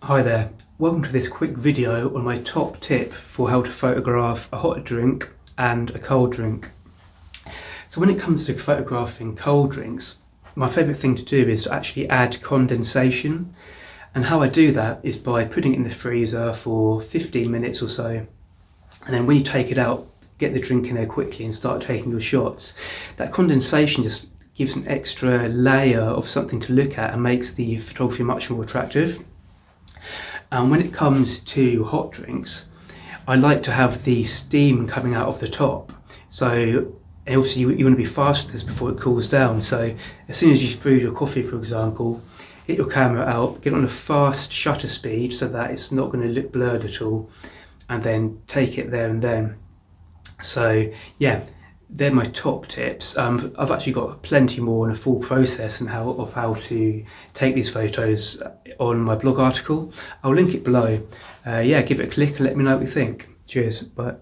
Hi there, welcome to this quick video on my top tip for how to photograph a hot drink and a cold drink. So when it comes to photographing cold drinks, my favourite thing to do is to actually add condensation, and how I do that is by putting it in the freezer for 15 minutes or so, and then when you take it out, get the drink in there quickly and start taking your shots. That condensation just gives an extra layer of something to look at and makes the photography much more attractive. And when it comes to hot drinks, I like to have the steam coming out of the top. So, and obviously you want to be fast with this before it cools down. So as soon as you brew your coffee, for example, get your camera out, get on a fast shutter speed so that it's not going to look blurred at all, and then take it there and then. So yeah, they're my top tips. I've actually got plenty more on a full process and how to take these photos on my blog article. I'll link it below. Yeah, give it a click and let me know what you think. Cheers, bye.